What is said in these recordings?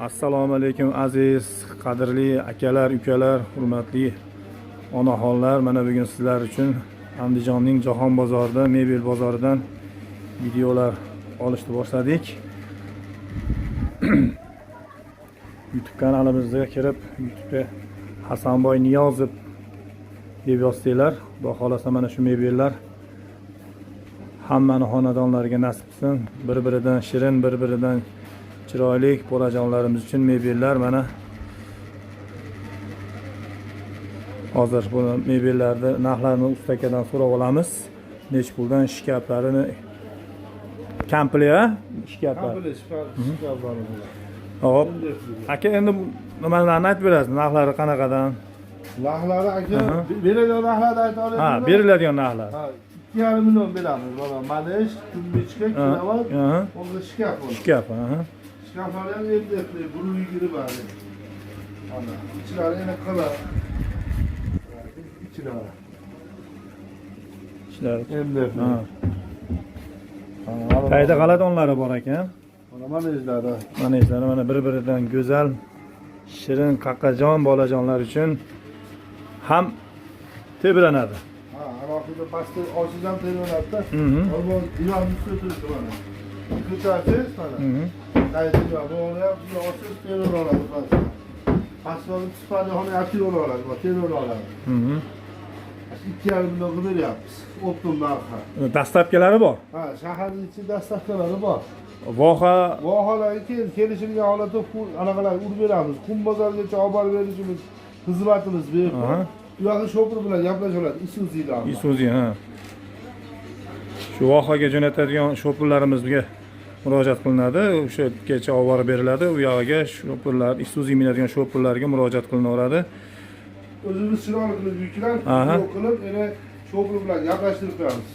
Assalomu alaykum aziz, qadrli akalar, ukalar, hurmatli onaxonlar. Mana bugun sizlar uchun Andijonning Jahon bozorida, mebel bozoridan videolar olishni boshladik. YouTube kanalimizga kirib, YouTube'ga Hasanboy Niyozov deb yozsanglar, xudo xolasa mana shu mebellar hammani xonadonlariga nasib qilsin. Bir-biridan shirin, bir-biridan chiroyli bolajonlarimiz uchun mebellar. Mana hozir bu mebellarni narxlarini ustakadan so'rab olamiz. Nech puldan shkaplarini komplekt, shkaplar. Hop. Aka, endi nimalarni aytib berasiz? Narxlari qanaqadan? Narxlari aka, beriladigan narxlarni ayta olasizmi? Ha, beriladigan narxlar. 2,5 million beramiz. Mana manish, tumbechka, kravat, o'zi shkaf bo'ladi. Shkaf, Shkaflar ham endi burug'i bor. Ana, ichlari yana qalin. Ichlari. Ishlari. Endi. Qayda g'aladonlari bor ekan. Mana manejlari. Manejlari mana bir-biridan go'zal, shirin, qaqajon bolajonlar uchun ham tebranadi. Ha, alohida pastda ochizam tebranadi-da. Albatta, ilonni ustida turibdi mana. Ko'tarsangiz mana. Qaytida buni ham ochib tebranadi pastda. Pastda sifat xona aktiv oladi, tebranadi. 2,5 million beryapmiz. Optim narxi. Dastlabkilari bor. Ha, shaharning ichida dastlabkilari bor. Vohalarga kelishilgan holatda anaqalar urib beramiz. Qum bozorigacha olib borib berishimiz xizmatimiz bepul. Bu yoqda shopir bilan gaplashib oladi. Isuzu, ha. Shu vohaga jo'natadigan shopirlarimizga murojaat qilinadi. O'sha yergacha olib borib beriladi. U yog'iga shopirlar, Isuzu minadigan shopirlarga murojaat qilinaveradi. O'zimiz chiroyli qilib yuklar, qilib, yana shopir bilan gaplashtirib turamiz.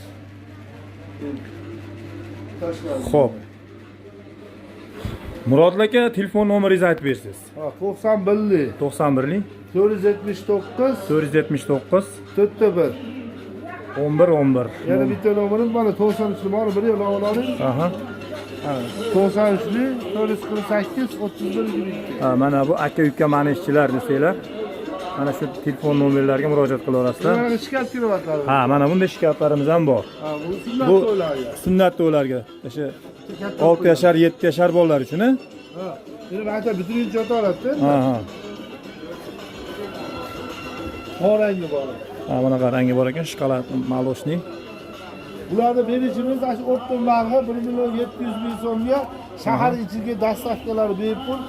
Xo'p. Murodli aka, telefon nomeringizni aytib bersangiz. Ha, 91lik 91lik 479 479 4-1. 11. Yana bitta nomerim bor, 93lik bor, bir yo'l oling. Aha. Ha, 93lik 448 3122. Ha, mana bu aka-uka mani ishchilar desanglar, mana shu telefon nomerlariga murojaat qilaverasizlar. Mana shkaf kilovatlar. Ha, mana bunday shkaflarimiz ham bor. Ha, bu sunnat to'ylarga. Sunnat to'ylarga. O'sha 6 yashar, 7 yashar bolalar uchun, ha? Ha, endi ayta bitirinchi ota oladi-da. Ha. Qorangi bor. Ha, bunaqa rangi bor ekan, shokolad maloshniy. Ularni berishimiz shu optim narxi 1,7 million so'mga shahar ichiga dastavkalari bepul.